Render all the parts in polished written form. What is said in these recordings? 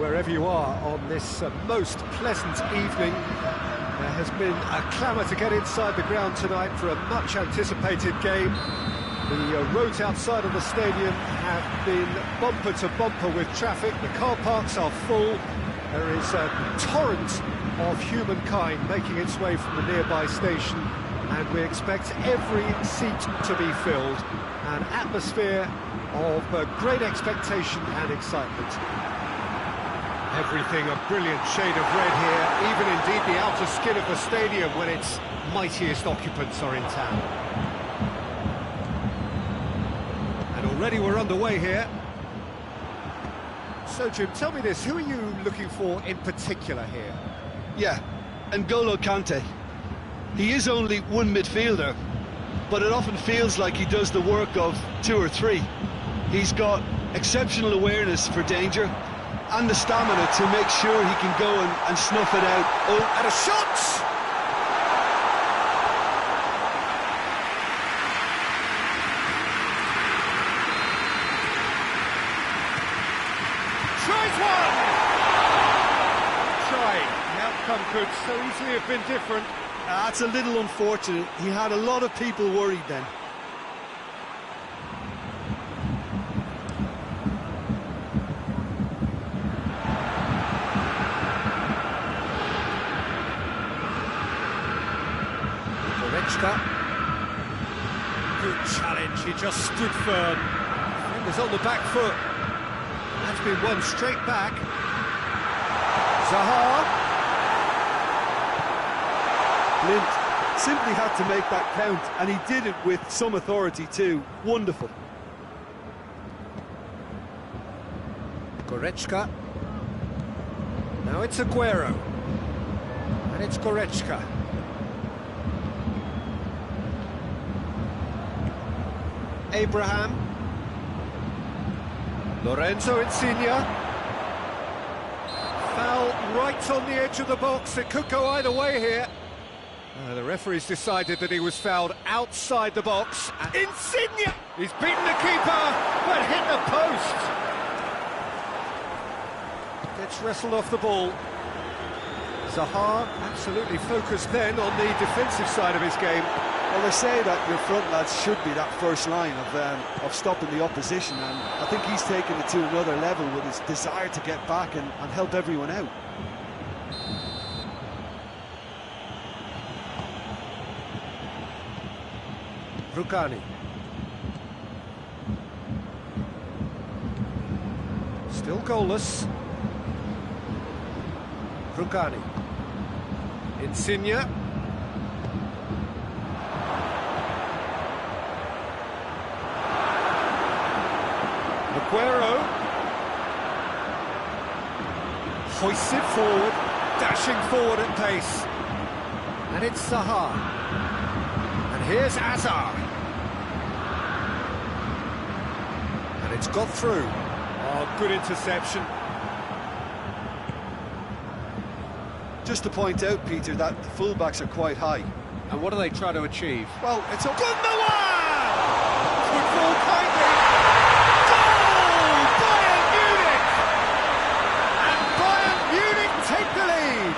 wherever you are on this most pleasant evening. There has been a clamour to get inside the ground tonight for a much-anticipated game. The roads outside of the stadium have been bumper to bumper with traffic. The car parks are full. There is a torrent of humankind making its way from the nearby station, and we expect every seat to be filled. An atmosphere of great expectation and excitement. Everything a brilliant shade of red here, even indeed the outer skin of the stadium when its mightiest occupants are in town. And already we're underway here. So Jim, tell me this, who are you looking for in particular here? Yeah, N'Golo Kante. He is only one midfielder, but it often feels like he does the work of two or three. He's got exceptional awareness for danger and the stamina to make sure he can go and snuff it out. Oh, and a shot! Tries one! Trying. The outcome could so easily have been different. That's a little unfortunate. He had a lot of people worried then. Good challenge, he just stood firm. Fingers on the back foot. That's been won straight back. Zaha. Blind simply had to make that count, and he did it with some authority too. Wonderful. Goretzka. Now it's Aguero. And it's Goretzka. Abraham. Lorenzo Insigne. Foul right on the edge of the box. It could go either way here. The referee's decided that he was fouled outside the box. Insigne! He's beaten the keeper, but hit the post. Gets wrestled off the ball. Zaha absolutely focused then on the defensive side of his game. Well, they say that your front lads should be that first line of stopping the opposition, and I think he's taken it to another level with his desire to get back and help everyone out. Rukani. Still goalless. Rukani. Insigne. Aguero. Hoists it forward, dashing forward at pace. And it's Zaha. And here's Azar. And it's got through. Oh, good interception. Just to point out, Peter, that the fullbacks are quite high. And what do they try to achieve? Well, it's a... Gundogan! Football kindly. Goal! Bayern Munich! And Bayern Munich take the lead.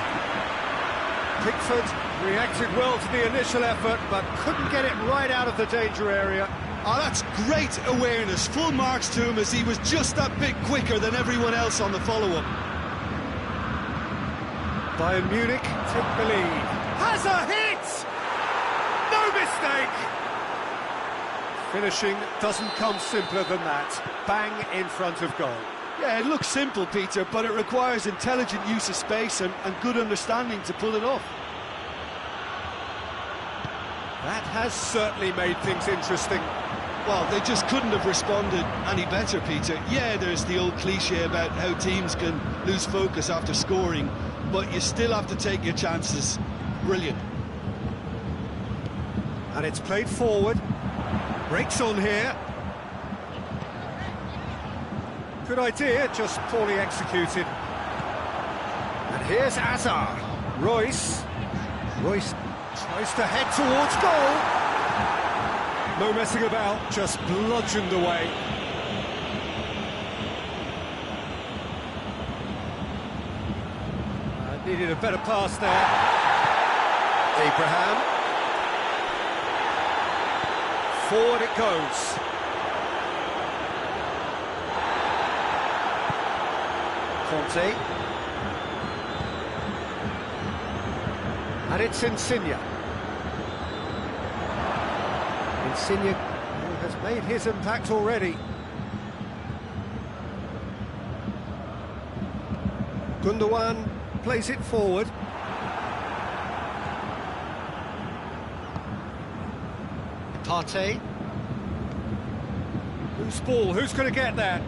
Pickford reacted well to the initial effort, but couldn't get it right out of the danger area. Oh, that's great awareness. Full marks to him as he was just that bit quicker than everyone else on the follow-up. Bayern Munich take the lead. Has a hit! No mistake! Finishing doesn't come simpler than that. Bang in front of goal. Yeah, it looks simple, Peter, but it requires intelligent use of space and good understanding to pull it off. That has certainly made things interesting. Well, they just couldn't have responded any better, Peter. Yeah, there's the old cliche about how teams can lose focus after scoring, but you still have to take your chances. Brilliant. And it's played forward. Breaks on here. Good idea, just poorly executed. And here's Azar. Royce. Royce tries to head towards goal. No messing about, just bludgeoned away. Needed a better pass there. Abraham. Forward it goes. Conte. And it's Insigne. Insigne, who has made his impact already. Gundogan plays it forward. Partey. Who's ball? Who's going to get there?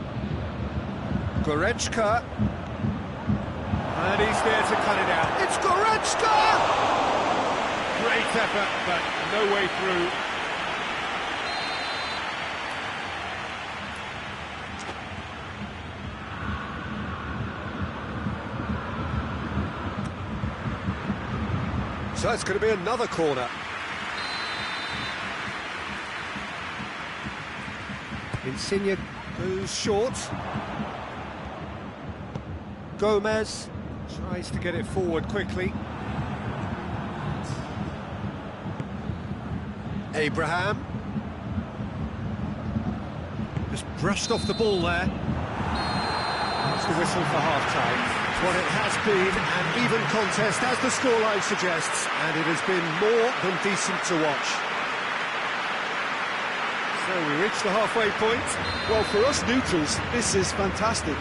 Goretzka. And he's there to cut it out. It's Goretzka! Great effort, but no way through. So it's going to be another corner. Insigne goes short. Gomez tries to get it forward quickly. Abraham. Just brushed off the ball there. That's the whistle for half-time. What it has been an even contest, as the scoreline suggests, and it has been more than decent to watch. So we reach the halfway point. Well, for us neutrals, this is fantastic.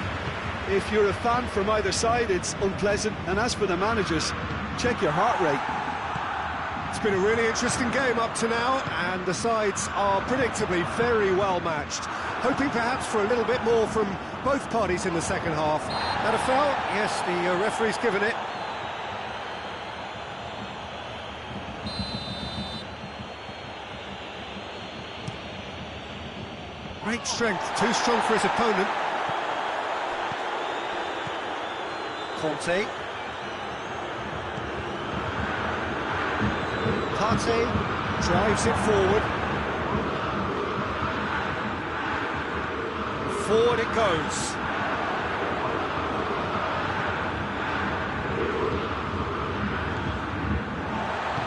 If you're a fan from either side, it's unpleasant. And as for the managers, check your heart rate. It's been a really interesting game up to now, and the sides are predictably very well matched. Hoping perhaps for a little bit more from both parties in the second half. That a foul? Yes, the referee's given it. Great strength, too strong for his opponent. Conte. Partey drives it forward. Forward it goes.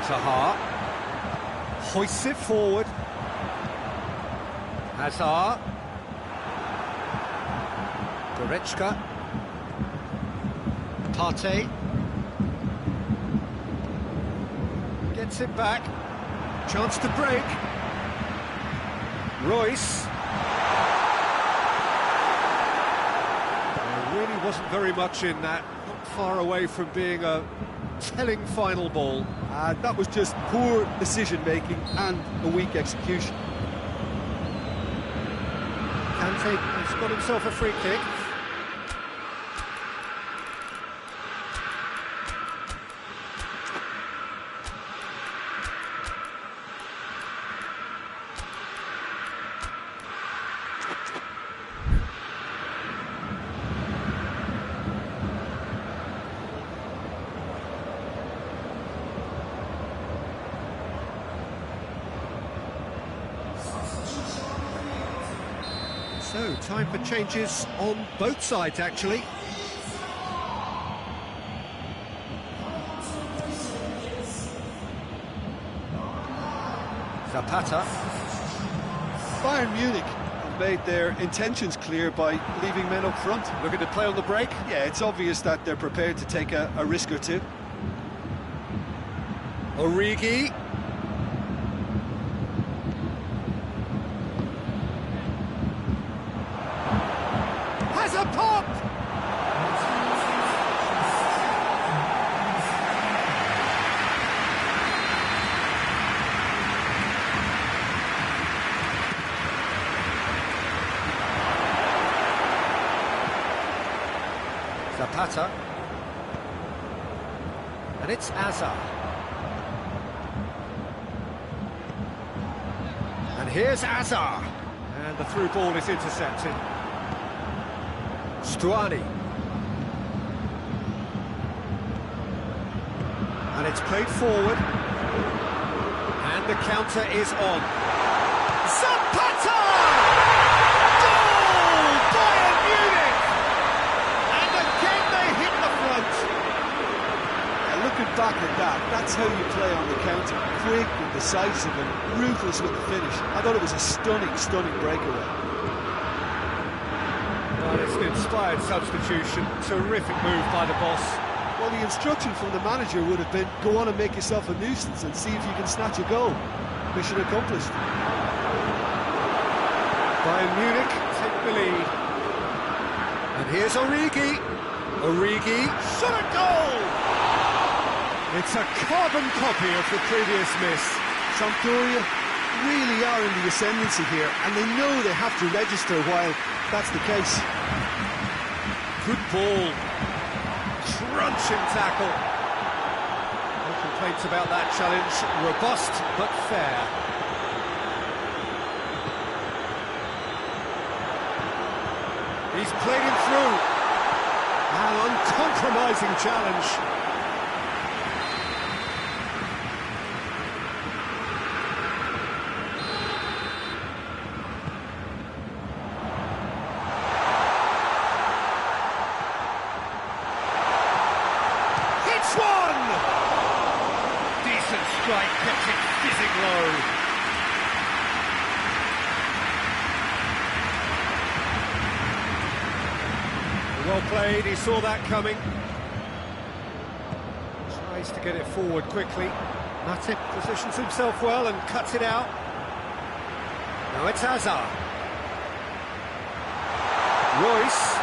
Taha hoists it forward. Hazard. Goretzka. Partey. Gets it back. Chance to break. Royce. There really wasn't very much in that. Not far away from being a telling final ball. That was just poor decision-making and a weak execution. Kante has got himself a free kick. So, time for changes on both sides, actually. Zapata. Bayern Munich have made their intentions clear by leaving men up front. Looking to play on the break. Yeah, it's obvious that they're prepared to take a risk or two. Origi. Has a pop! Zapata. And it's Hazard. And here's Hazard. And the through ball is intercepted. Stuani. And it's played forward. And the counter is on. Zapata! Goal! Bayern Munich! And again they hit the front. back at that. That's how you play on the counter. Quick and decisive and ruthless with the finish. I thought it was a stunning, stunning breakaway. Well, it's an inspired substitution. Terrific move by the boss. Well, the instruction from the manager would have been, go on and make yourself a nuisance and see if you can snatch a goal. Mission accomplished. Bayern Munich take the lead. And here's Origi. Origi, shot a goal! It's a carbon copy of the previous miss. Sampdoria really are in the ascendancy here, and they know they have to register while that's the case. Good ball. Crunching tackle. No complaints about that challenge. Robust but fair. He's played him through. An uncompromising challenge. Hits one! Decent strike, kept it fizzing low. Well played, he saw that coming. Tries to get it forward quickly. Matip positions himself well and cuts it out. Now it's Hazard. Royce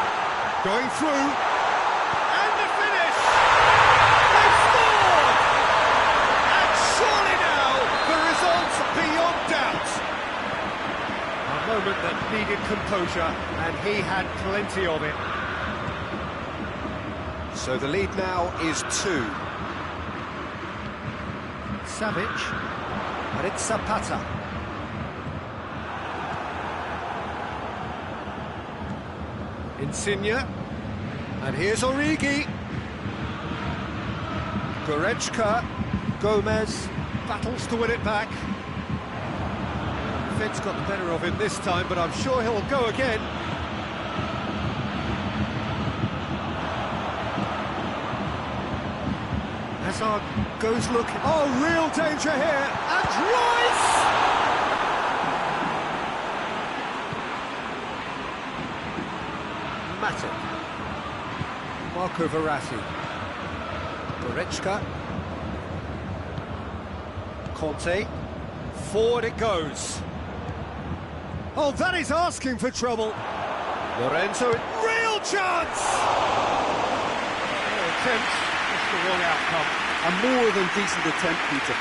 going through. And the finish! They've scored! And surely now the result's beyond doubt. A moment that needed composure, and he had plenty of it. So the lead now is 2. Savic, and it's Zapata. Insigne, and here's Origi. Goretzka, Gomez, battles to win it back. Fed's got the better of him this time, but I'm sure he'll go again. Hazard goes looking. Oh, real danger here. And Royce! Matip. Marco Verratti. Goretzka. Conte. Forward it goes. Oh, that is asking for trouble. Lorenzo, real chance! No attempt. The wrong outcome. A more than decent attempt, Peter.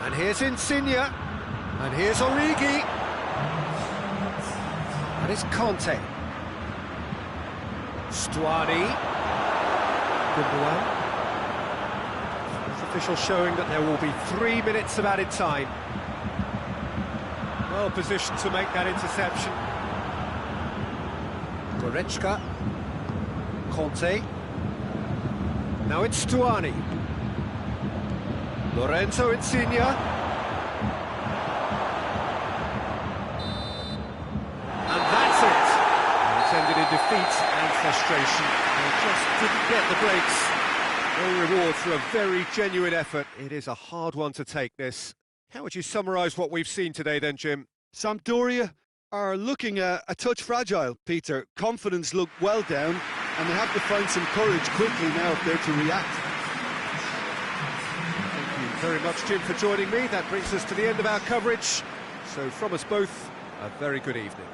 And here's Insigne. And here's Origi. And it's Conte. Stuani. Gundogan. Official showing that there will be 3 minutes of added time. Well positioned to make that interception. Goretzka. Conte. Now it's Stuani. Lorenzo Insigne. And that's it. It's ended in defeat and frustration. They just didn't get the breaks. No reward for a very genuine effort. It is a hard one to take, this. How would you summarise what we've seen today then, Jim? Sampdoria are looking a touch fragile, Peter. Confidence look well down, and they have to find some courage quickly now if they're to react. Thank you very much, Jim, for joining me. That brings us to the end of our coverage. So from us both, a very good evening.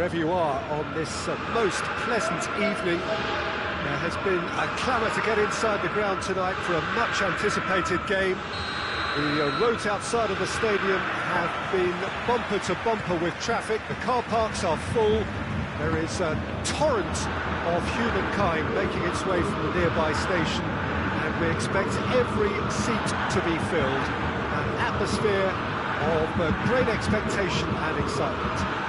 wherever you are on this most pleasant evening. There has been a clamour to get inside the ground tonight for a much-anticipated game. The roads outside of the stadium have been bumper to bumper with traffic. The car parks are full. There is a torrent of humankind making its way from the nearby station, and we expect every seat to be filled. An atmosphere of great expectation and excitement.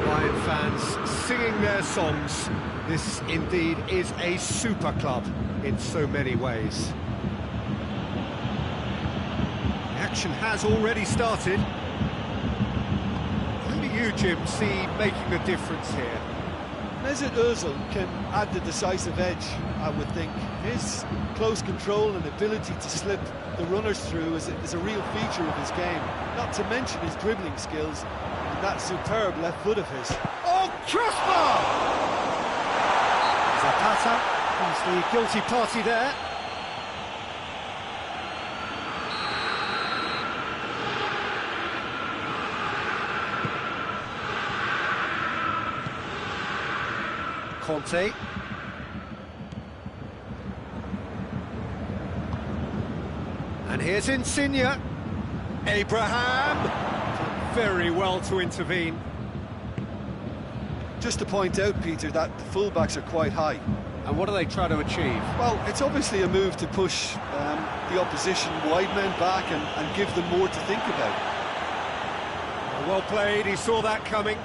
Lion fans singing their songs. This indeed is a super club in so many ways. The action has already started. Who do you, Jim, see making the difference here? Mesut Ozil can add the decisive edge, I would think. His close control and ability to slip the runners through is a real feature of his game, not to mention his dribbling skills and that superb left foot of his. Oh, crossbar! Zapata, he's the guilty party there. Conte. And here's Insigne. Abraham. Done very well to intervene. Just to point out, Peter, that the fullbacks are quite high. And what are they trying to achieve? Well, it's obviously a move to push the opposition wide men back and give them more to think about. Well played, he saw that coming.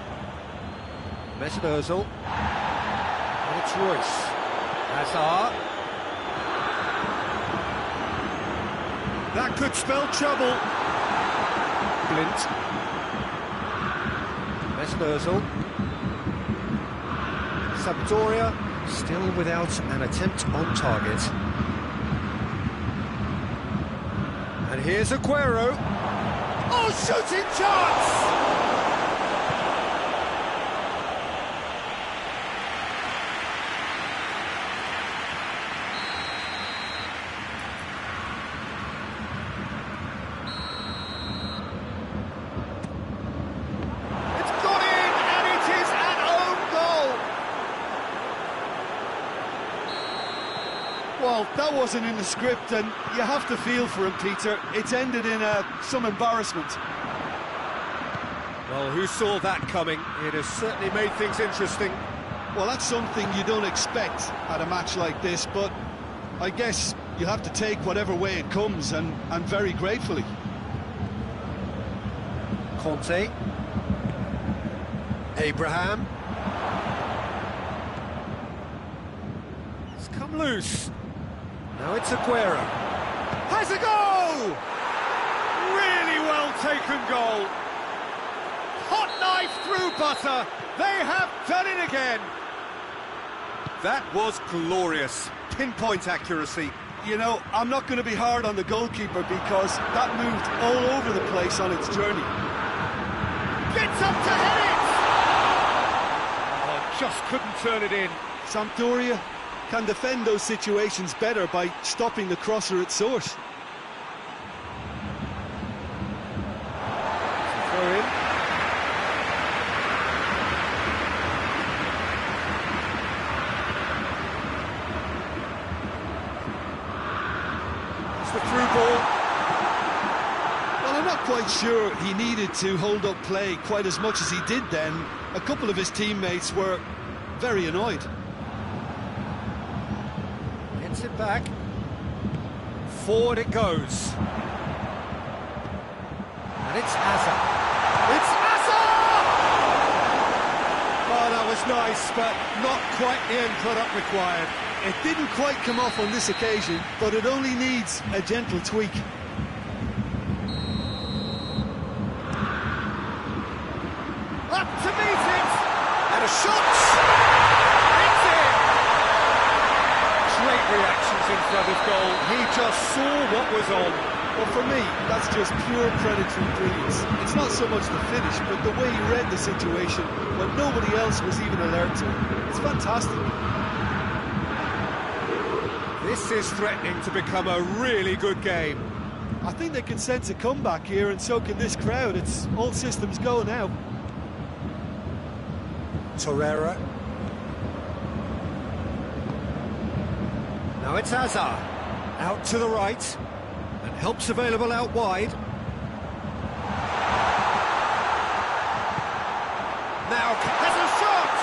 Mesut Ozil. And it's Royce. Hazard. That could spell trouble. Blint. Mesut Ozil. Sampdoria still without an attempt on target. And here's Aguero. Oh, shooting chance! Well, that wasn't in the script, and you have to feel for him, Peter. It's ended in some embarrassment. Well, who saw that coming? It has certainly made things interesting. Well, that's something you don't expect at a match like this, but I guess you have to take whatever way it comes, and very gratefully. Conte. Abraham. It's come loose. Now it's Aguero. Has a goal! Really well taken goal. Hot knife through butter. They have done it again. That was glorious. Pinpoint accuracy. You know, I'm not going to be hard on the goalkeeper because that moved all over the place on its journey. Gets up to head it! Oh, just couldn't turn it in. Sampdoria can defend those situations better by stopping the crosser at source. Throw in. It's the through ball. Well, I'm not quite sure he needed to hold up play quite as much as he did then. A couple of his teammates were very annoyed. It back. Forward it goes. And it's Hazard. It's Hazard! Oh, that was nice, but not quite the end product required. It didn't quite come off on this occasion, but it only needs a gentle tweak. Up to meet it! And a shot! It's in! Great reactions in front of goal. He just saw what was on. Well, for me, that's just pure predatory brilliance. It's not so much the finish, but the way he read the situation when nobody else was even alert to it. It's fantastic. This is threatening to become a really good game. I think they can sense a comeback here, and so can this crowd. It's all systems go now. Torreira. Now it's Hazard. Out to the right. And help's available out wide. Now has a shot!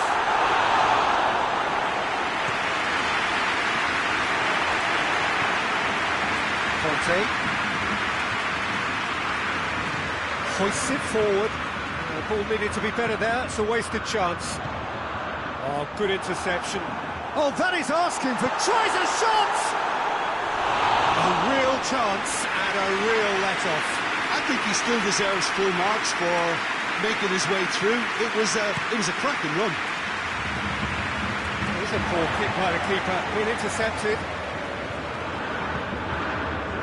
Conte. Hoists it forward. The ball needed to be better there. It's a wasted chance. Oh, good interception. Oh, that is asking for... Tries a shot! A real chance and a real let-off. I think he still deserves full marks for making his way through. It was a cracking run. It's a poor kick by the keeper, been intercepted.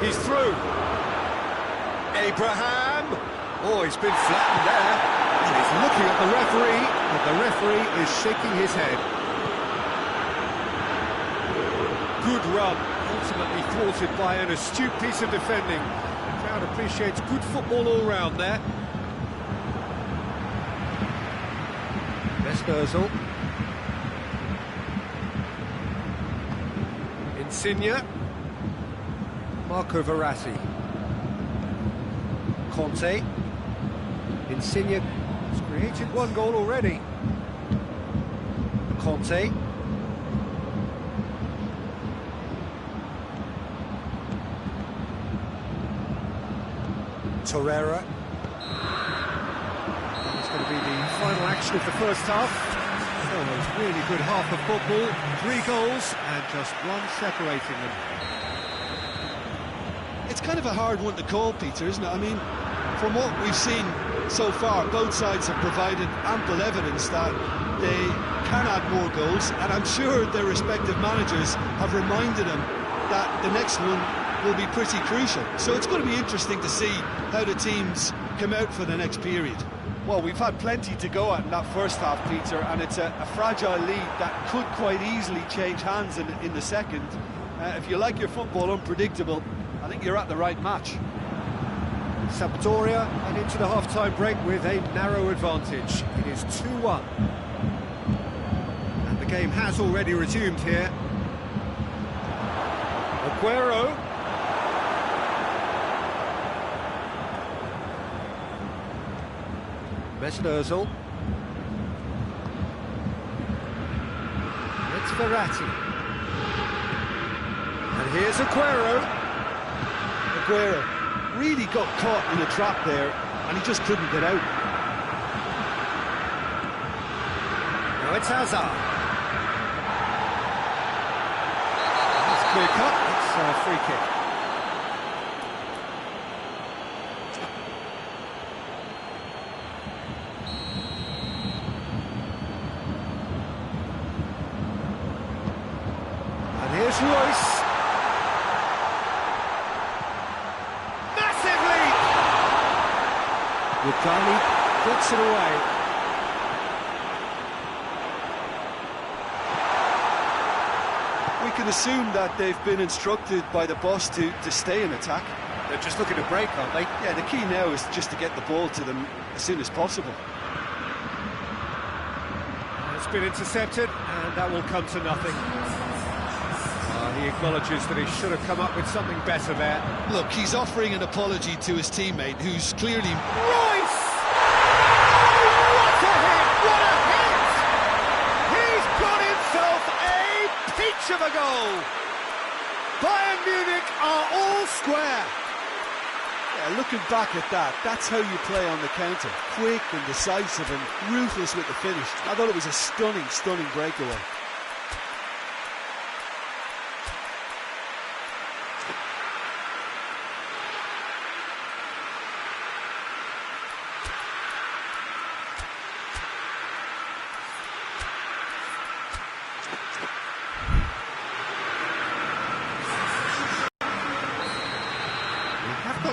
He's through. Abraham. Oh, he's been flattened there. And he's looking at the referee, but the referee is shaking his head. Good run, ultimately thwarted by an astute piece of defending. The crowd appreciates good football all round there. Ozil. Insigne. Marco Verratti. Conte. Insigne has created one goal already. Conte. Torreira. It's going to be the final action of the first half. Oh, a really good half of football. 3 goals and just one separating them. It's kind of a hard one to call, Peter, isn't it? I mean, from what we've seen so far, both sides have provided ample evidence that they can add more goals, and I'm sure their respective managers have reminded them that the next one will be pretty crucial. So it's going to be interesting to see how the teams come out for the next period. Well, we've had plenty to go at in that first half, Peter, and it's a fragile lead that could quite easily change hands in the second. If you like your football unpredictable, I think you're at the right match. Sampdoria and into the half-time break with a narrow advantage. It is 2-1. And the game has already resumed here. Aguero. Mesut Ozil. It's Verratti. And here's Aguero. Aguero really got caught in a trap there, and he just couldn't get out. Now it's Hazard. It's clear cut. It's a free kick. Here's Royce. Massive leap! Rugani puts it away. We can assume that they've been instructed by the boss to stay in attack. They're just looking to break, aren't they? Yeah, the key now is just to get the ball to them as soon as possible. It's been intercepted, and that will come to nothing. He acknowledges that he should have come up with something better there. Look, he's offering an apology to his teammate, who's clearly... Royce! Oh, what a hit! What a hit! He's got himself a peach of a goal! Bayern Munich are all square. Yeah, looking back at that, that's how you play on the counter. Quick and decisive and ruthless with the finish. I thought it was a stunning, stunning breakaway.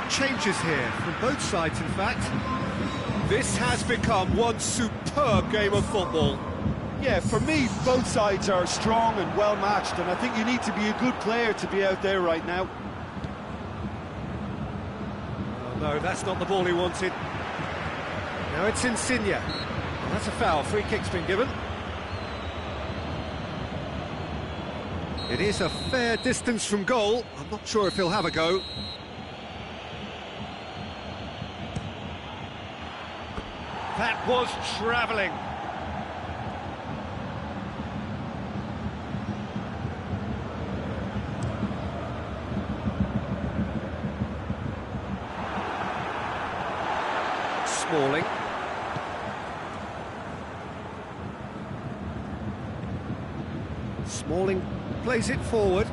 Changes here from both sides, in fact. This has become one superb game of football. Yeah, for me, both sides are strong and well matched, and I think you need to be a good player to be out there right now. Oh, no, that's not the ball he wanted. Now it's Insigne. That's a foul. Free kick's been given. It is a fair distance from goal. I'm not sure if he'll have a go. That was travelling. Smalling. Smalling plays it forward.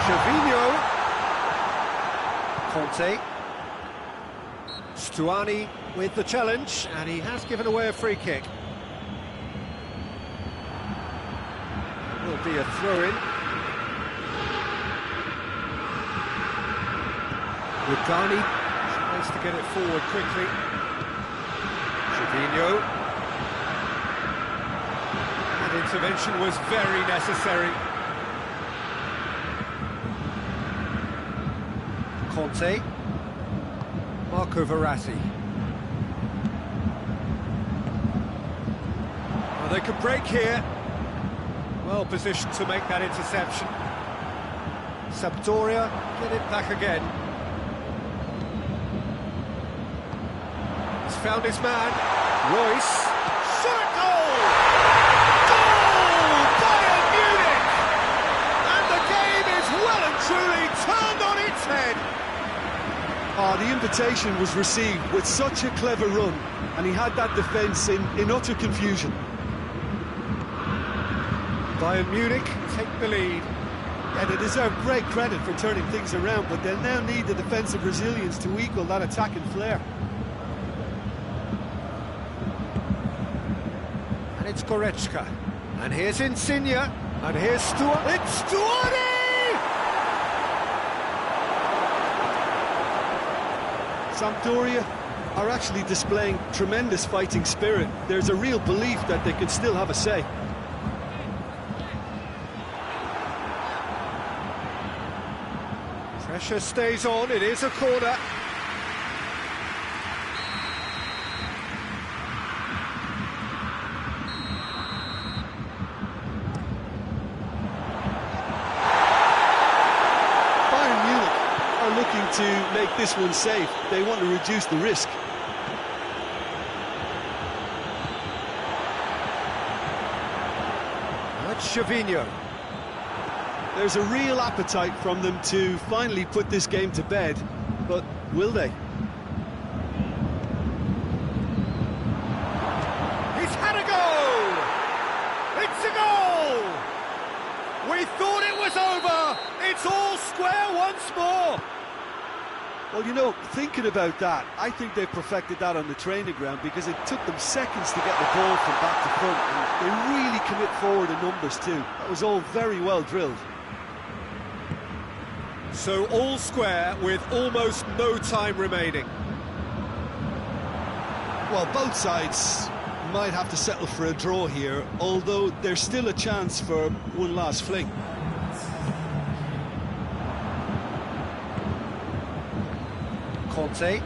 Gervinho. Conte. Stuani with the challenge, and he has given away a free kick. It will be a throw-in. Rugani tries to get it forward quickly. Gervinho. That intervention was very necessary. Conte. Marco Verratti. Well, they could break here. Well positioned to make that interception. Sampdoria get it back again. He's found his man. Royce. Shot goal! Goal! Bayern Munich! And the game is well and truly turned on its head. The invitation was received with such a clever run, and he had that defence in utter confusion. Bayern Munich take the lead. Yeah, they deserve great credit for turning things around, but they'll now need the defensive resilience to equal that attacking flair. And it's Goretzka. And here's Insigne. And here's Stuart. It's Stuani! Sampdoria are actually displaying tremendous fighting spirit. There's a real belief that they can still have a say. Pressure stays on, it is a corner. Looking to make this one safe. They want to reduce the risk. That's Gervinho. There's a real appetite from them to finally put this game to bed, but will they? He's had a goal! It's a goal! We thought it was over! It's all square once more! Well, you know, thinking about that, I think they perfected that on the training ground because it took them seconds to get the ball from back to front, and they really commit forward in numbers too. That was all very well drilled. So all square with almost no time remaining. Well, both sides might have to settle for a draw here, although there's still a chance for one last fling. Conte.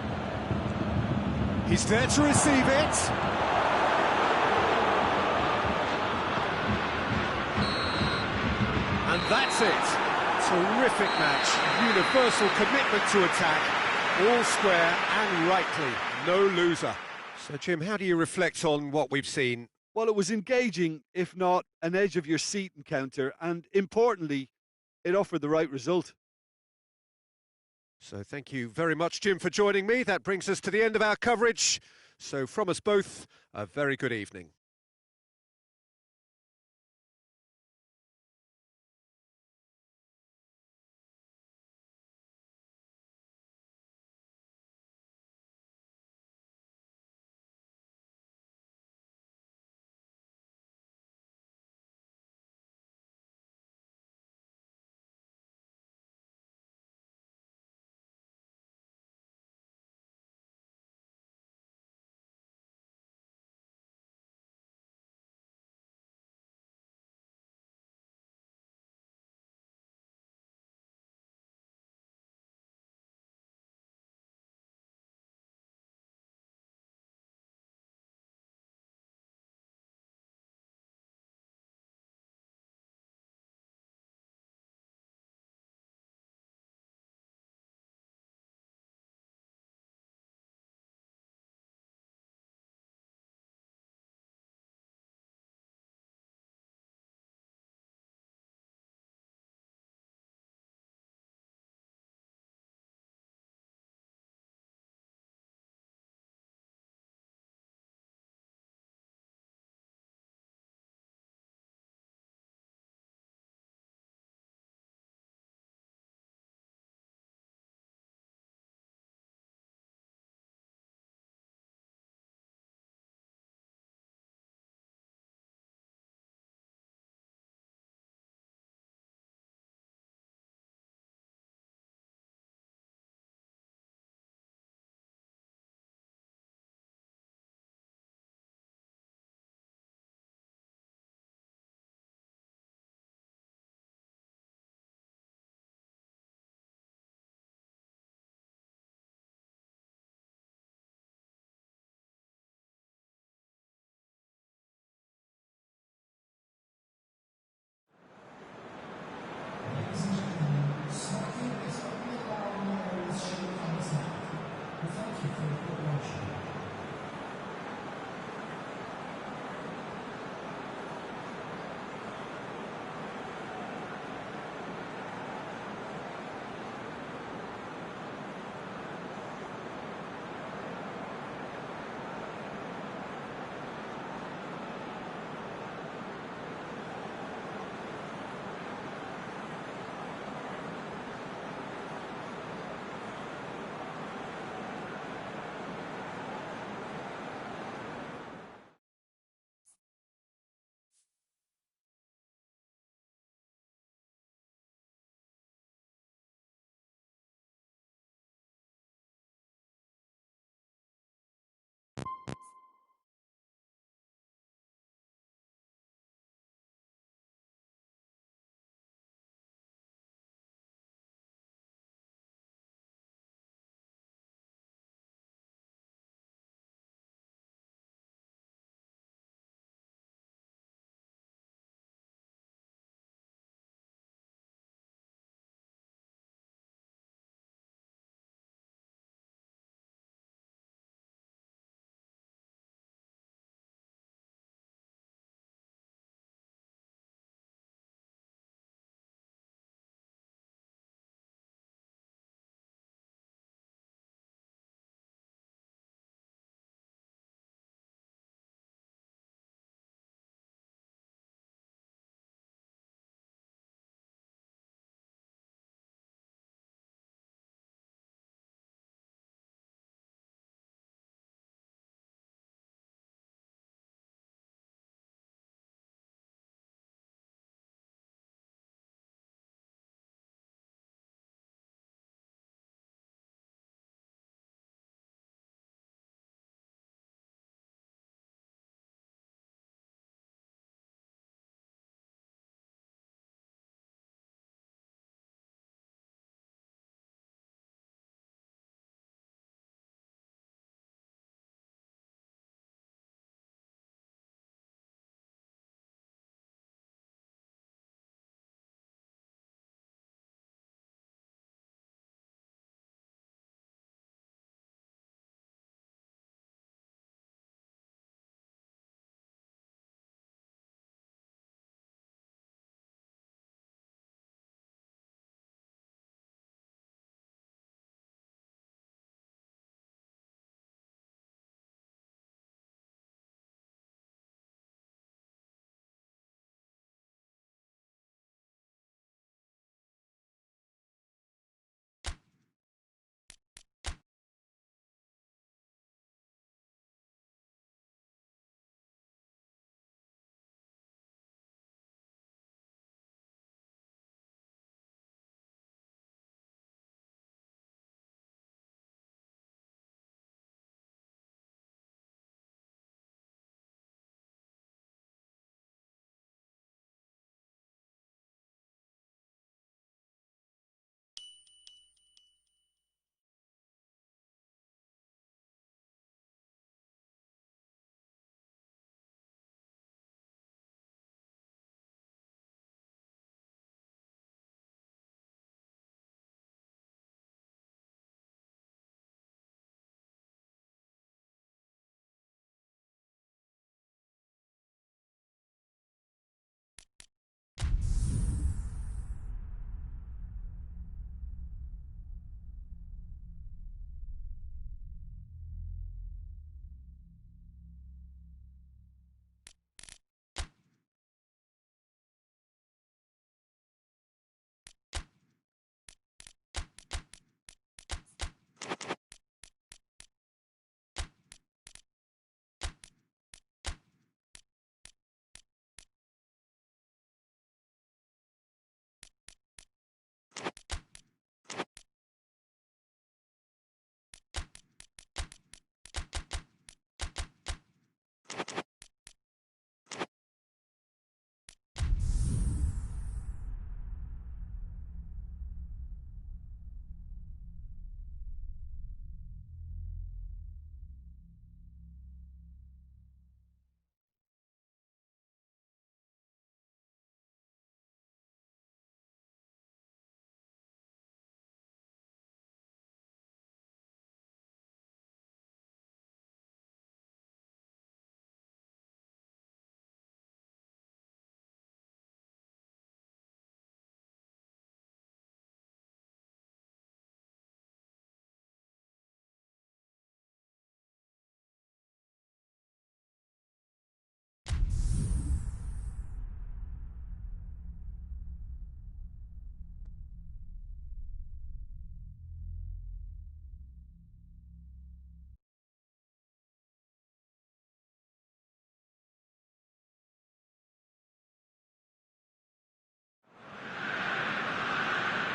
He's there to receive it. And that's it. Terrific match. Universal commitment to attack. All square and rightly. No loser. So, Jim, how do you reflect on what we've seen? Well, it was engaging, if not an edge-of-your-seat encounter, and importantly, it offered the right result. So thank you very much, Jim, for joining me. That brings us to the end of our coverage. So from us both, a very good evening.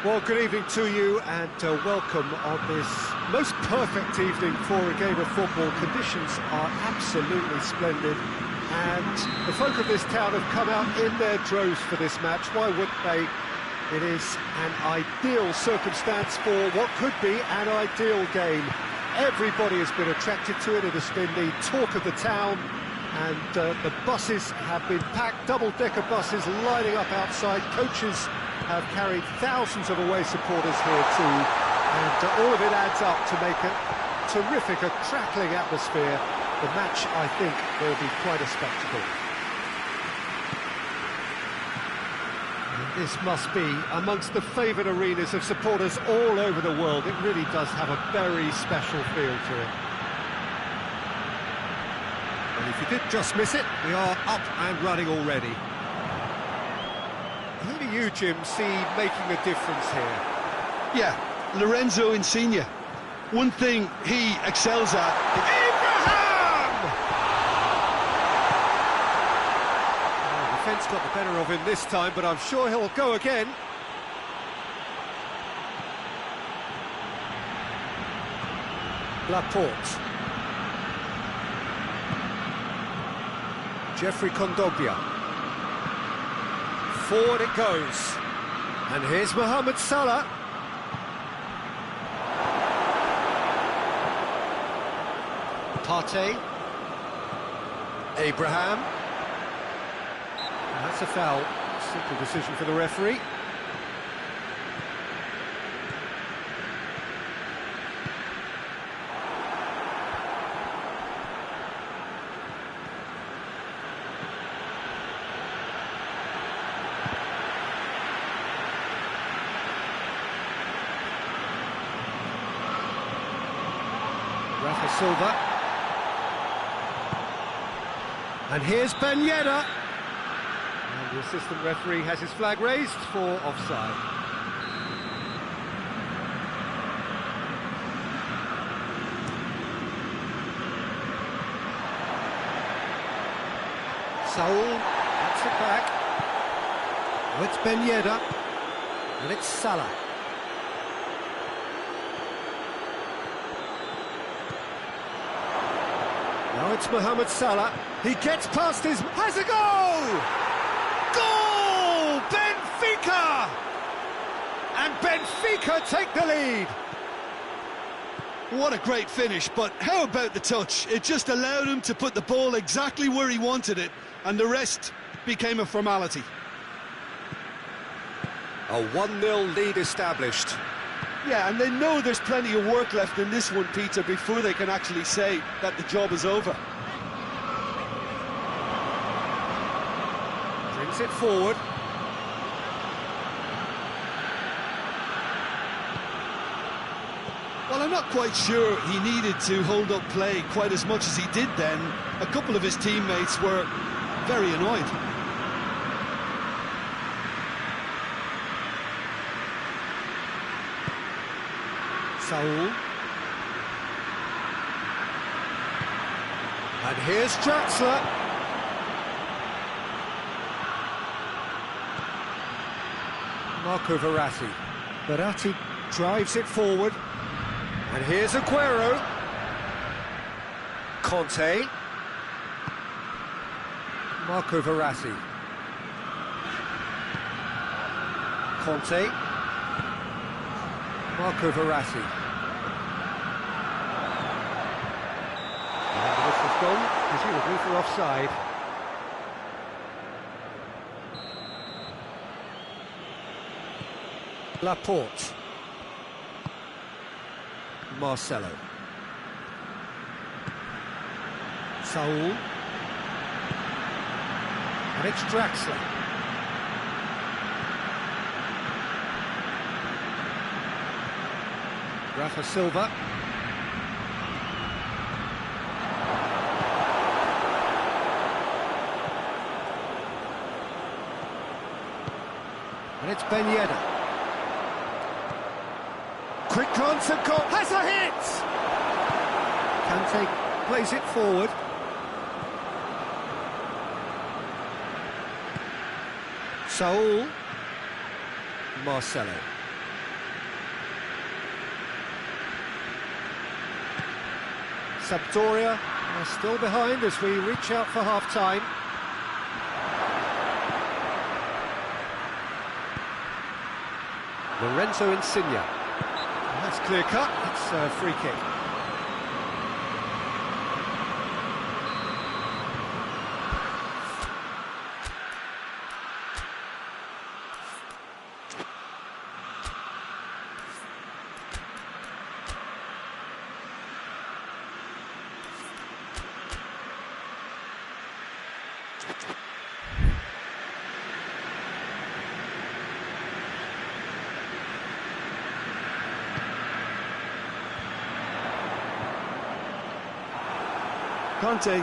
Well, good evening to you and welcome on this most perfect evening for a game of football. Conditions are absolutely splendid and the folk of this town have come out in their droves for this match. Why wouldn't they? It is an ideal circumstance for what could be an ideal game. Everybody has been attracted to it. It has been the talk of the town and the buses have been packed, double-decker buses lining up outside. Coaches have carried thousands of away supporters here too, and all of it adds up to make a terrific, a crackling atmosphere. The match, I think, will be quite a spectacle. And this must be amongst the favoured arenas of supporters all over the world. It really does have a very special feel to it. And if you did just miss it, we are up and running already. Who do you, Jim, see making a difference here? Yeah, Lorenzo Insigne. One thing he excels at... Abraham! The defence got the better of him this time, but I'm sure he'll go again. Laporte. Jeffrey Kondogbia. Forward it goes. And here's Mohamed Salah. Partey. Abraham. And that's a foul. Simple decision for the referee. Rafa Silva. And here's Ben Yedder. And the assistant referee has his flag raised for offside. Saul, that's it back. Oh, it's Ben Yedder. And it's Salah. Now it's Mohamed Salah. He gets past his... has a goal! Goal! Benfica! And Benfica take the lead. What a great finish, but how about the touch? It just allowed him to put the ball exactly where he wanted it, and the rest became a formality. A 1-0 lead established. Yeah, and they know there's plenty of work left in this one, Peter, before they can actually say that the job is over. Brings it forward. Well, I'm not quite sure he needed to hold up play quite as much as he did then. A couple of his teammates were very annoyed. Saul. And here's Draxler. Marco Verratti. Verratti drives it forward. And here's Aguero. Conte. Marco Verratti. Conte. Marco Verratti. And the whistle's gone, presumably for offside. Laporte. Marcelo. Saul. And it's Draxler. Rafa Silva. And it's Ben Yedder. Quick glance at goal, has a hit! Kante plays it forward. Saul. Marcelo. Sampdoria are still behind as we reach out for half-time. Lorenzo Insigne. That's clear cut, it's a free kick. Conte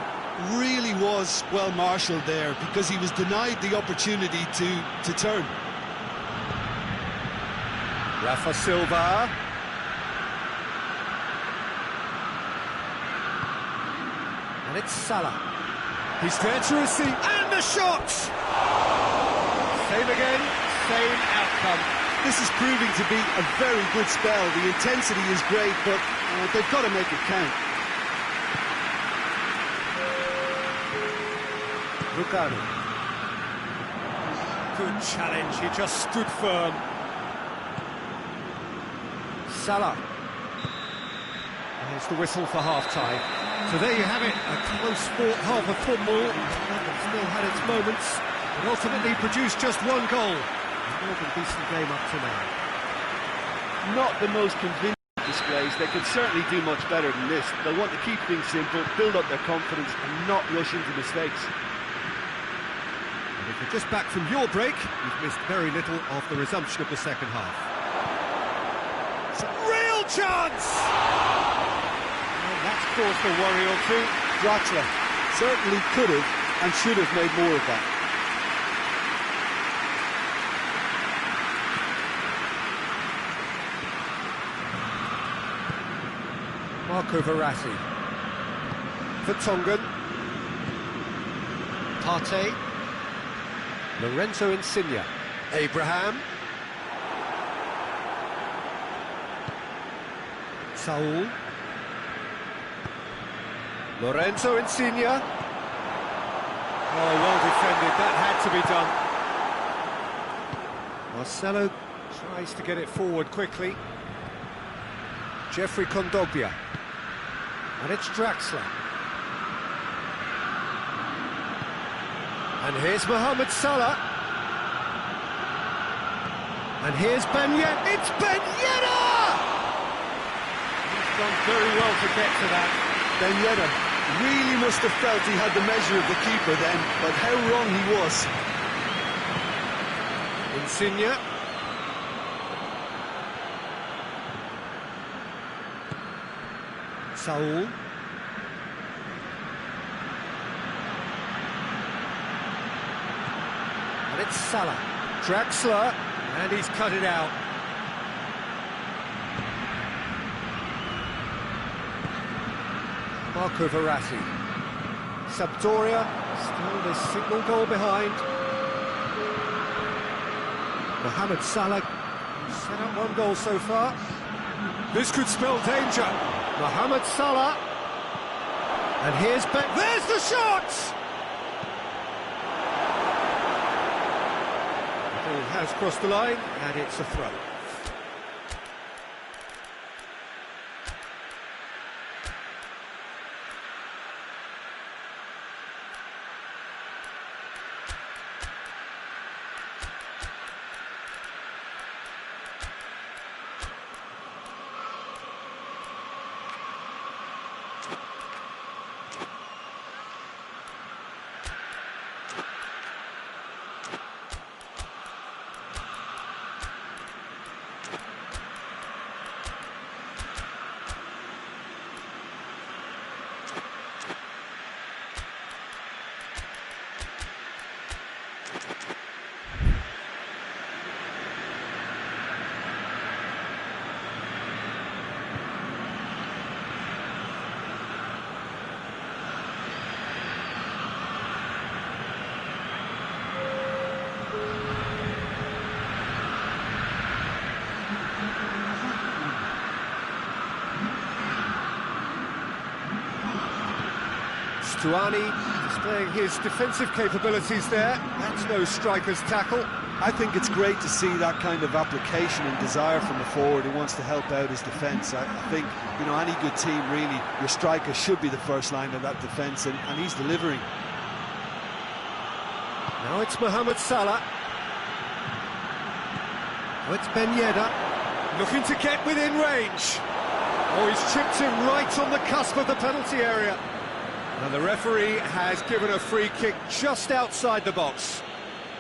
really was well marshalled there because he was denied the opportunity to turn. Rafa Silva. And it's Salah. He's there to receive, and the shot! Same again, same outcome. This is proving to be a very good spell. The intensity is great, but they've got to make it count. Lucano. Good challenge, he just stood firm. Salah. There's the whistle for half-time. So there you have it, a close fought half of football that still had its moments, but ultimately produced just one goal. A more than decent game up to now. Not the most convincing displays. They could certainly do much better than this. They'll want to keep things simple, build up their confidence and not rush into mistakes. If you're just back from your break, you've missed very little of the resumption of the second half. It's a real chance! Well, that's caused a worry or two. Draxler certainly could have and should have made more of that. Marco Verratti. Vertonghen. Partey. Lorenzo Insigne. Abraham. Saul. Lorenzo Insigne. Oh, well defended, that had to be done. Marcelo tries to get it forward quickly. Jeffrey Kondogbia. And it's Draxler. And here's Mohamed Salah. And here's Ben Yedder. It's Ben Yedder! He's done very well to get to that. Ben Yedder really must have felt he had the measure of the keeper then, but how wrong he was. Insigne. Saul. And it's Salah. Draxler. And he's cut it out. Marco Verratti. Sampdoria still a single goal behind. Mohamed Salah set up one goal so far. This could spell danger. Mohamed Salah. And here's Ben. There's the shot! The ball has crossed the line, and it's a throw. Stuani displaying his defensive capabilities there. That's no striker's tackle. I think it's great to see that kind of application and desire from a forward who wants to help out his defence. I think, you know, any good team, really, your striker should be the first line of that defence, and he's delivering. Now it's Mohamed Salah. Oh, it's Ben Yedder, looking to get within range. Oh, he's chipped him right on the cusp of the penalty area. And the referee has given a free kick just outside the box.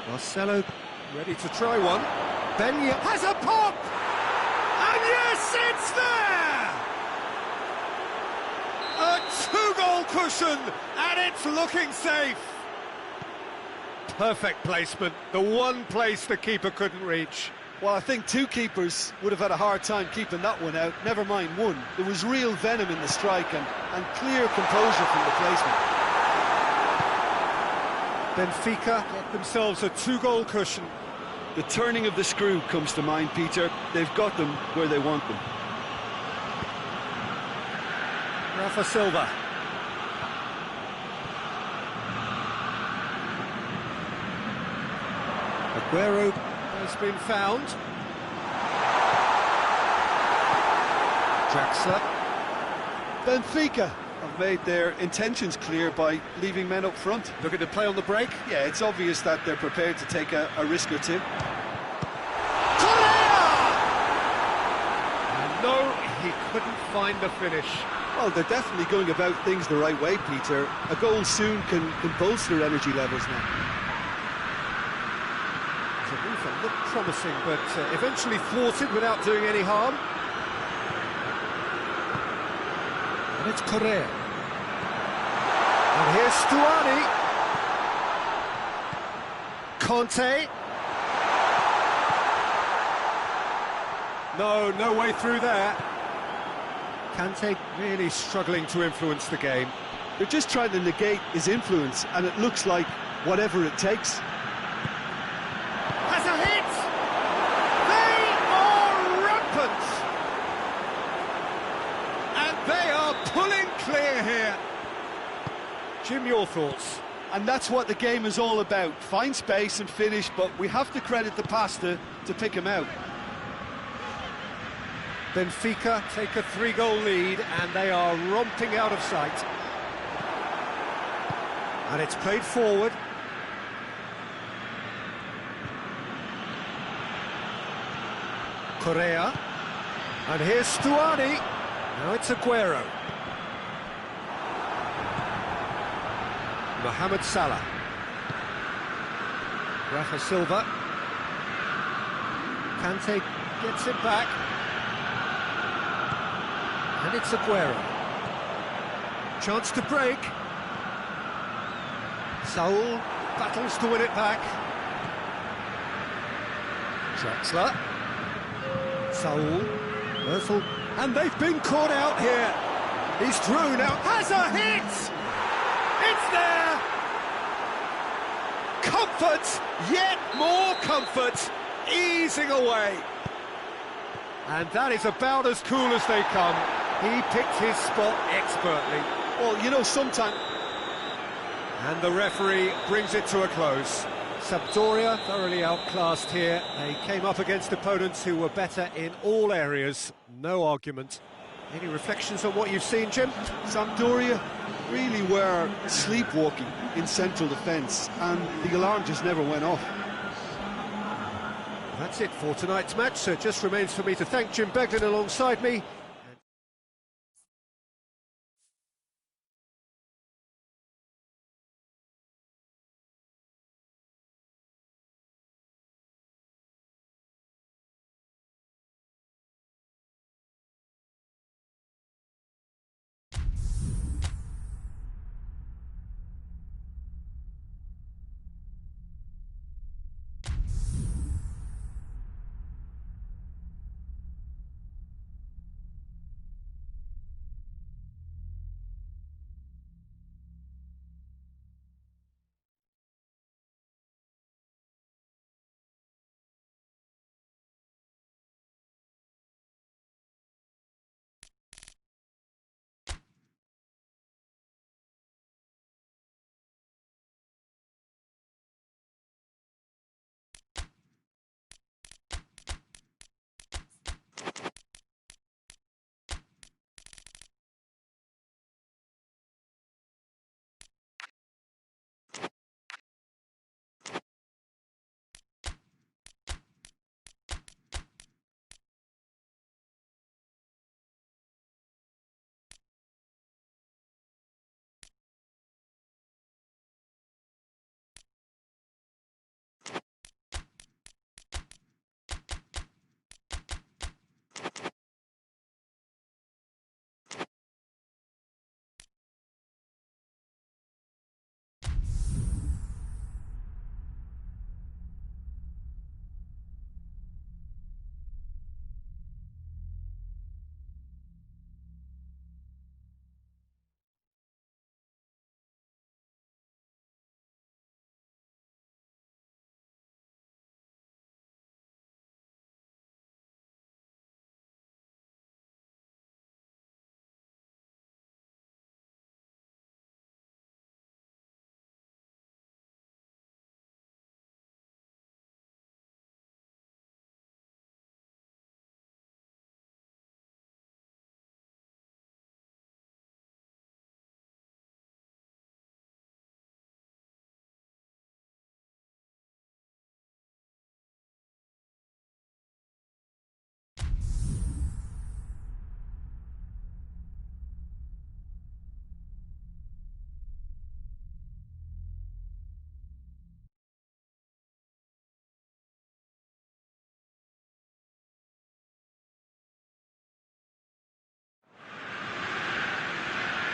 Marcelo ready to try one. Ben Yedder has a pop! And yes, it's there! A two-goal cushion, and it's looking safe. Perfect placement, the one place the keeper couldn't reach. Well, I think two keepers would have had a hard time keeping that one out, never mind one. There was real venom in the strike and clear composure from the placement. Benfica get themselves a two-goal cushion. The turning of the screw comes to mind, Peter. They've got them where they want them. Rafa Silva. Aguero has been found. Draxler. Benfica have made their intentions clear by leaving men up front. Looking to play on the break. Yeah, it's obvious that they're prepared to take a risk or two. No, he couldn't find the finish. Well, they're definitely going about things the right way, Peter. A goal soon can bolster energy levels now. Zarufa looked promising, but eventually thwarted without doing any harm. And it's Correa. And here's Stuani. Conte. No way through there. Kante really struggling to influence the game. They're just trying to negate his influence, and it looks like whatever it takes. Has a hit! They are rampant! And they are pulling clear here. Jim, your thoughts? And that's what the game is all about. Find space and finish, but we have to credit the passer to pick him out. Benfica take a 3-goal lead, and they are romping out of sight. And it's played forward. Correa. And here's Stuani. Now it's Aguero. Mohamed Salah. Rafa Silva. Kante gets it back. And it's Aguero. Chance to break. Saul battles to win it back. Draxler. Saul. Merzel. And they've been caught out here. He's through now. Has a hit! It's there! Comfort! Yet more comfort! Easing away. And that is about as cool as they come. He picked his spot expertly. Well, you know, sometimes... And the referee brings it to a close. Sampdoria thoroughly outclassed here. They came up against opponents who were better in all areas. No argument. Any reflections on what you've seen, Jim? Sampdoria really were sleepwalking in central defence, and the alarm just never went off. That's it for tonight's match, so it just remains for me to thank Jim Beglin alongside me.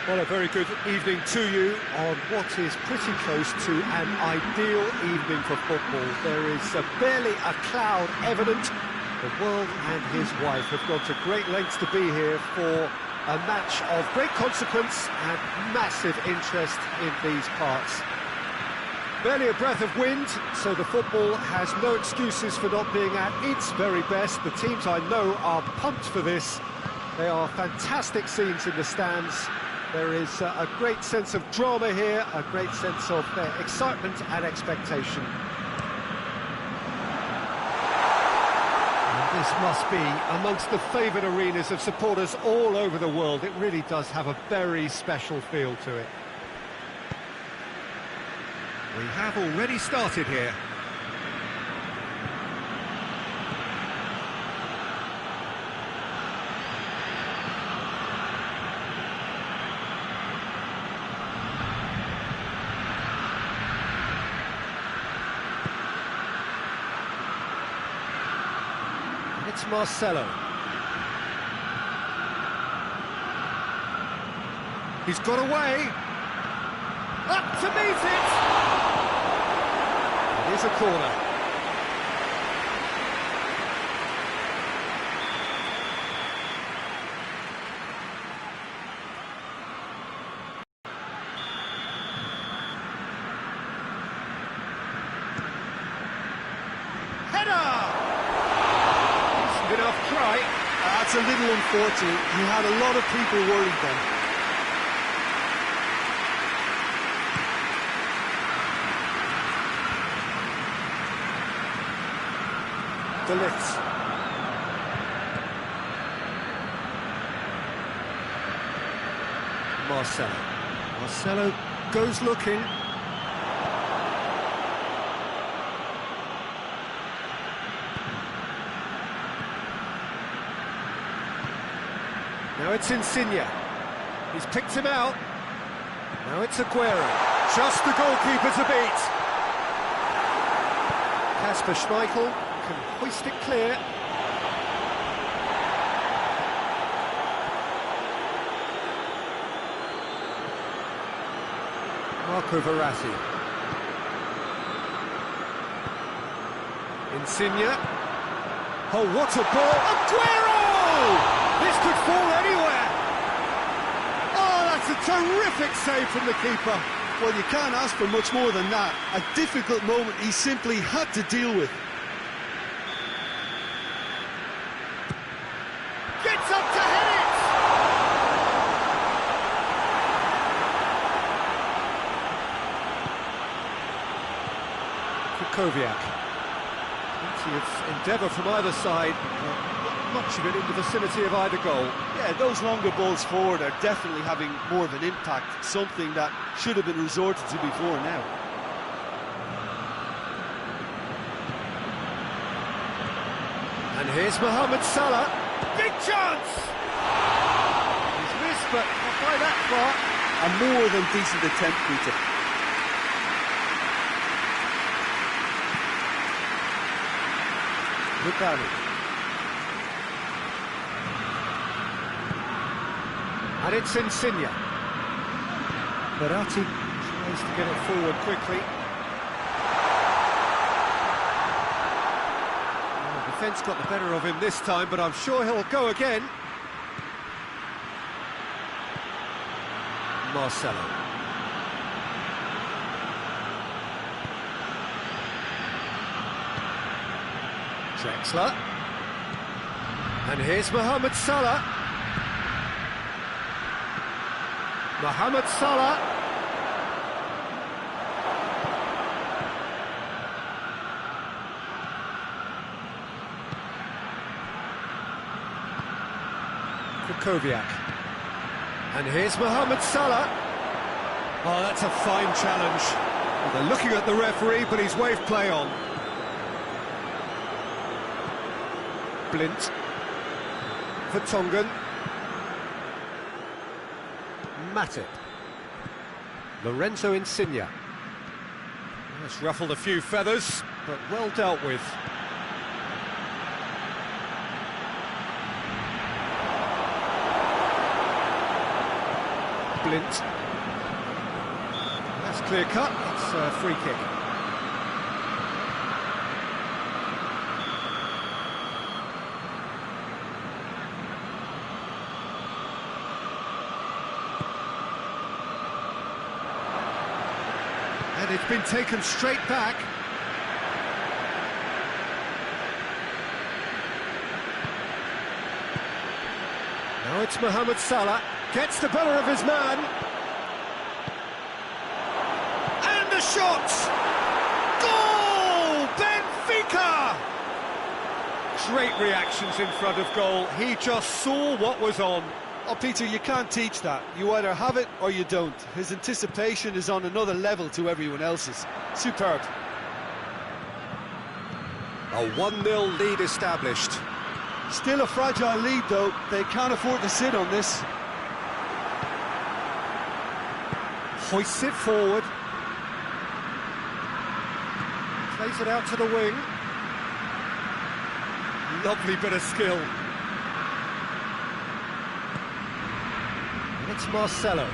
Well, a very good evening to you on what is pretty close to an ideal evening for football. There is barely a cloud evident. The world and his wife have gone to great lengths to be here for a match of great consequence and massive interest in these parts. Barely a breath of wind, so the football has no excuses for not being at its very best. The teams I know are pumped for this. They are fantastic scenes in the stands. There is a great sense of drama here, a great sense of excitement and expectation. And this must be amongst the favoured arenas of supporters all over the world. It really does have a very special feel to it. We have already started here. It's Marcelo. He's got away. Up to meet it. It is a corner. That's a little unfortunate. He had a lot of people worried then. De Ligt. Marcelo. Marcelo goes looking. Now it's Insigne. He's picked him out. Now it's Aguero. Just the goalkeeper to beat. Kasper Schmeichel can hoist it clear. Marco Verratti. Insigne. Oh, what a ball! Aguero! This could fall anywhere. Oh, that's a terrific save from the keeper. Well, you can't ask for much more than that. A difficult moment he simply had to deal with. Gets up to head it. Kukoviak. Plenty of endeavour from either side. Much of it in the vicinity of either goal. Yeah, those longer balls forward are definitely having more of an impact, something that should have been resorted to before now. And here's Mohamed Salah. Big chance! He's missed, but not by that far. A more than decent attempt, Peter. Lugano. And it's Insigne. Verratti tries to get it forward quickly. Well, the defence got the better of him this time, but I'm sure he'll go again. Marcelo. Drexler. And here's Mohamed Salah. Mohamed Salah. Kukoviak. And here's Mohamed Salah. Oh, that's a fine challenge. Well, they're looking at the referee, but he's waved play on. Blint. Vertonghen. Matip. Lorenzo Insigne. That's ruffled a few feathers, but well dealt with. splint. That's clear cut, it's a free kick. And it's been taken straight back. Now it's Mohamed Salah, gets the better of his man. And the shot! Goal! Benfica! Great reactions in front of goal. He just saw what was on. Oh, Peter, you can't teach that. You either have it or you don't. His anticipation is on another level to everyone else's. Superb. A 1-0 lead established. Still a fragile lead, though. They can't afford to sit on this. Hoists it forward. Plays it out to the wing. Lovely bit of skill. And it's Marcelo.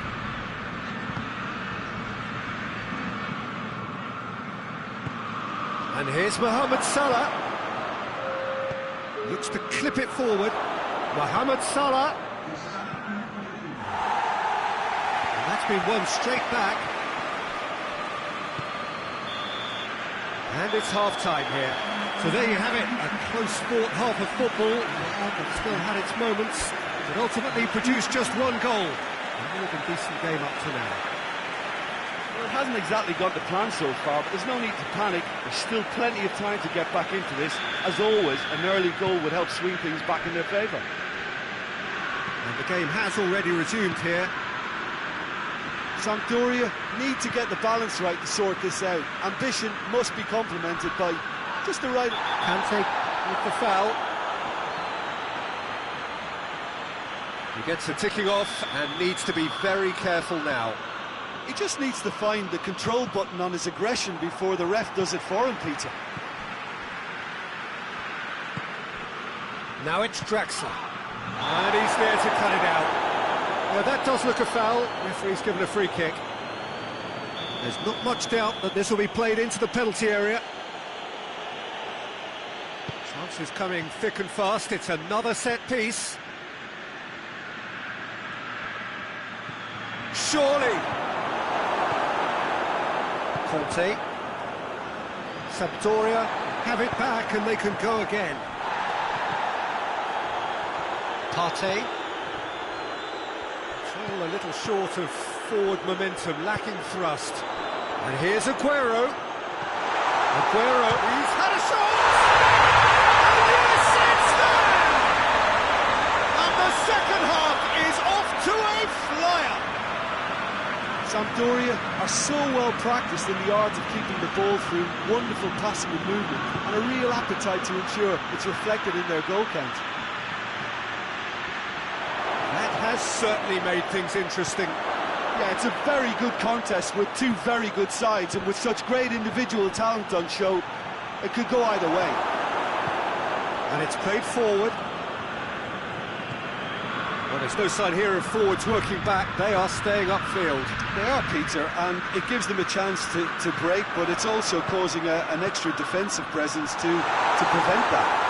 And here's Mohamed Salah. Looks to clip it forward. Mohamed Salah. And that's been won straight back. And it's half-time here. So there you have it, a close-fought half of football that still had its moments, but ultimately produced just one goal. A more than decent game up to now. Well, it hasn't exactly gone to plan so far, but there's no need to panic. There's still plenty of time to get back into this. As always, an early goal would help swing things back in their favour. And the game has already resumed here. Sampdoria need to get the balance right to sort this out. Ambition must be complemented by just the right... Kante with the foul. He gets the ticking off and needs to be very careful now. He just needs to find the control button on his aggression before the ref does it for him, Peter. Now it's Draxler. And he's there to cut it out. Well, that does look a foul. Referee's given a free kick. There's not much doubt that this will be played into the penalty area. Chances coming thick and fast. It's another set piece. Surely. Conte. Sampdoria have it back and they can go again. Partey. Still a little short of forward momentum, lacking thrust. And here's Aguero. Aguero, he's had a shot! And yes, it's there! And the second half is off to a flyer! Sampdoria are so well practiced in the art of keeping the ball through wonderful passing and movement, and a real appetite to ensure it's reflected in their goal count. That has certainly made things interesting. Yeah, it's a very good contest with two very good sides, and with such great individual talent on show, it could go either way. And it's played forward. Well, there's no sign here of forwards working back. They are staying upfield. They are, Peter, and it gives them a chance to break, but it's also causing an extra defensive presence to prevent that.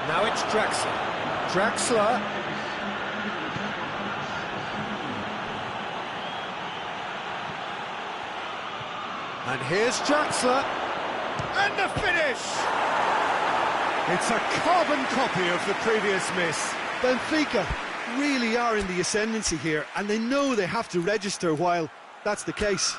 Now it's Draxler. Draxler. And here's Draxler. And the finish! It's a carbon copy of the previous miss. Benfica really are in the ascendancy here, and they know they have to register while that's the case.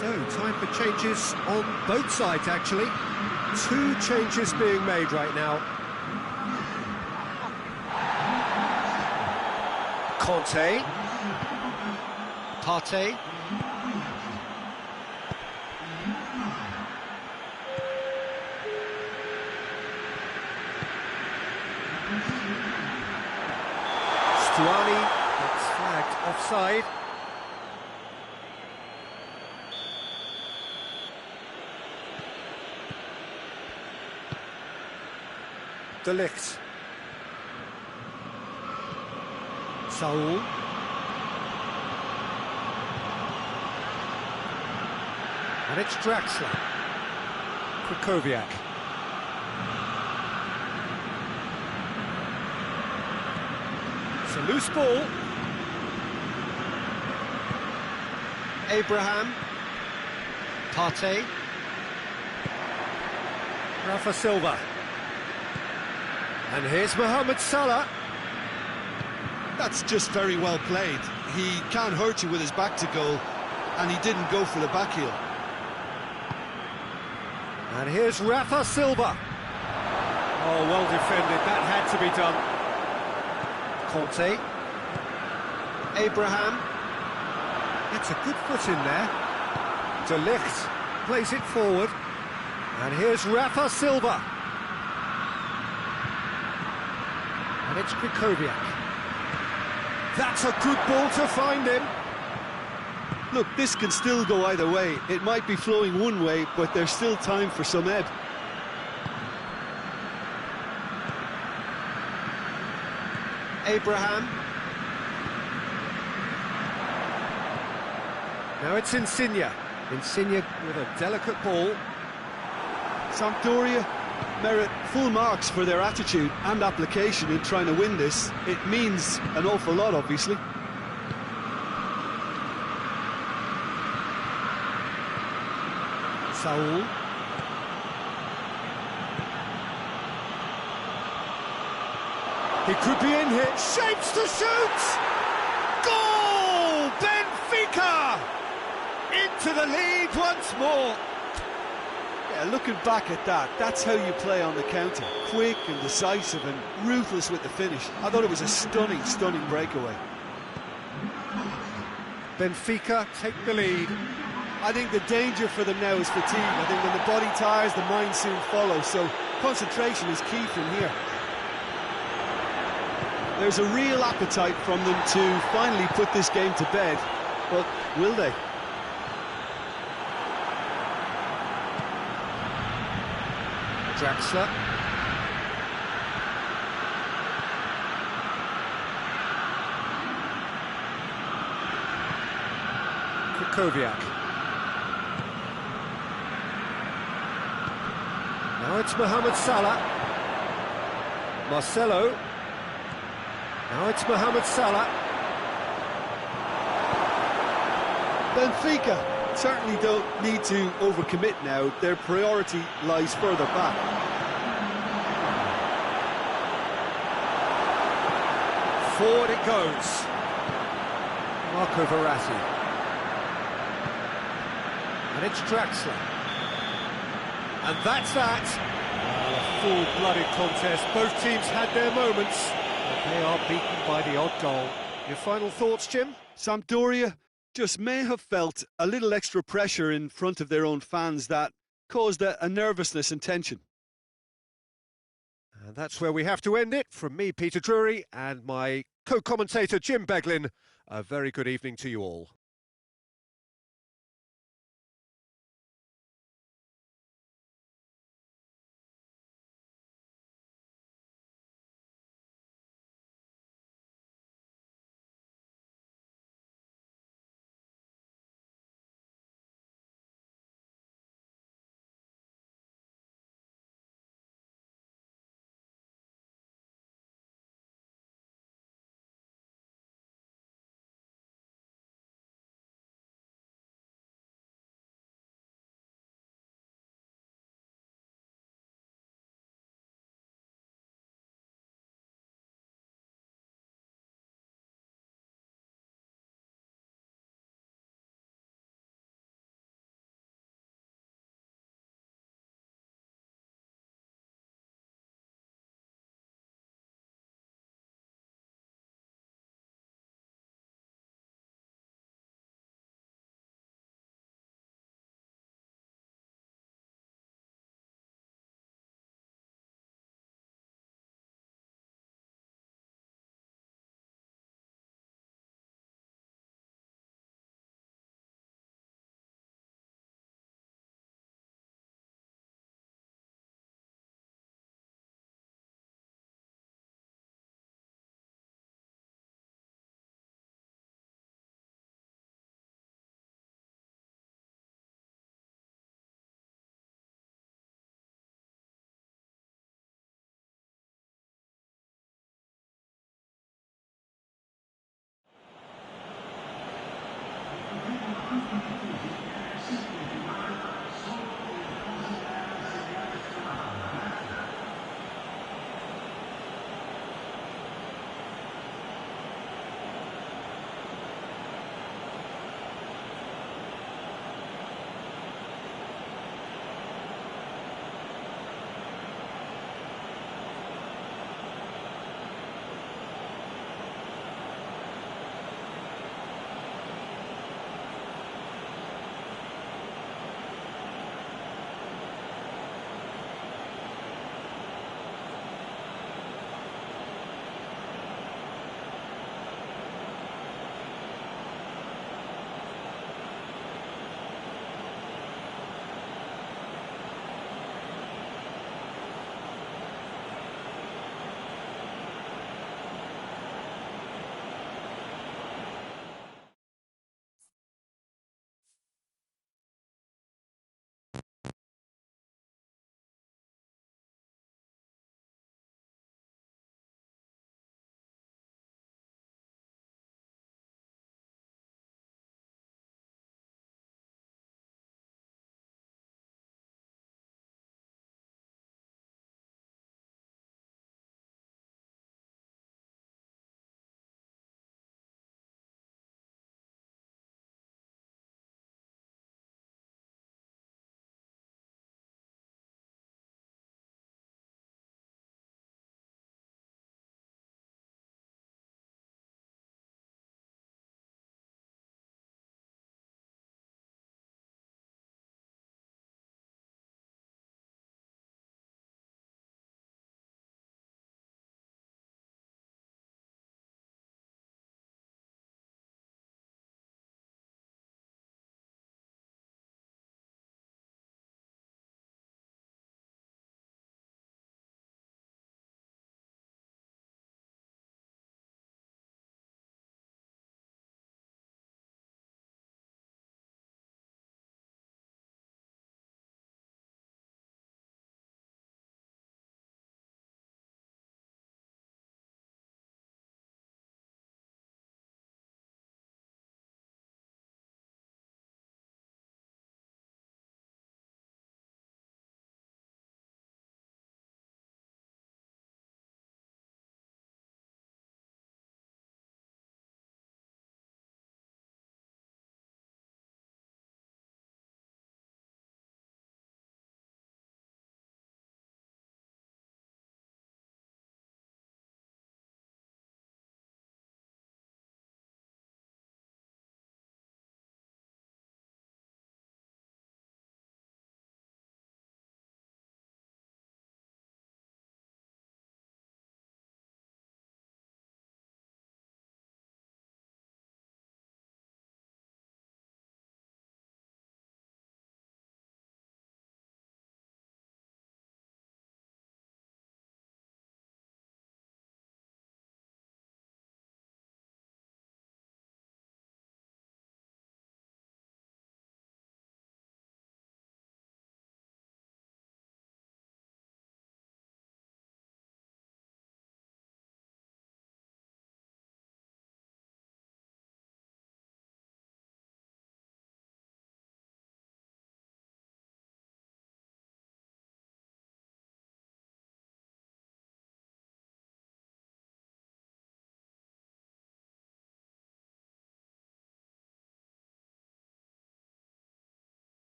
So, time for changes on both sides, actually. 2 changes being made right now. Conte. Partey. Stuani, it's flagged offside. De Ligt. Saul. And it's Draxler. Krychowiak. It's a loose ball. Abraham. Partey. Rafa Silva. And here's Mohamed Salah. That's just very well played. He can't hurt you with his back to goal, and he didn't go for the back heel. And here's Rafa Silva. Oh, well defended. That had to be done. Conte. Abraham. That's a good foot in there. De Ligt plays it forward. And here's Rafa Silva. And it's Krychowiak. That's a good ball to find him. Look, this can still go either way. It might be flowing one way, but there's still time for some ebb. Abraham. Now it's Insigne. Insigne with a delicate ball. Sampdoria merit full marks for their attitude and application in trying to win this. It means an awful lot, obviously. Saul. He could be in here. Shapes to shoot! Goal! Benfica! Into the lead once more. Yeah, looking back at that, that's how you play on the counter. Quick and decisive and ruthless with the finish. I thought it was a stunning, stunning breakaway. Benfica take the lead. I think the danger for them now is fatigue. I think when the body tires, the mind soon follows. So concentration is key from here. There's a real appetite from them to finally put this game to bed, but will they? Draxler. Krychowiak. Now it's Mohamed Salah. Marcelo. Now it's Mohamed Salah. Benfica certainly don't need to overcommit now. Their priority lies further back. Forward it goes. Marco Verratti. And it's Draxler. And that's that. A full-blooded contest. Both teams had their moments, but they are beaten by the odd goal. Your final thoughts, Jim? Sampdoria just may have felt a little extra pressure in front of their own fans that caused a nervousness and tension. And that's where we have to end it. From me, Peter Drury, and my co-commentator, Jim Beglin, a very good evening to you all.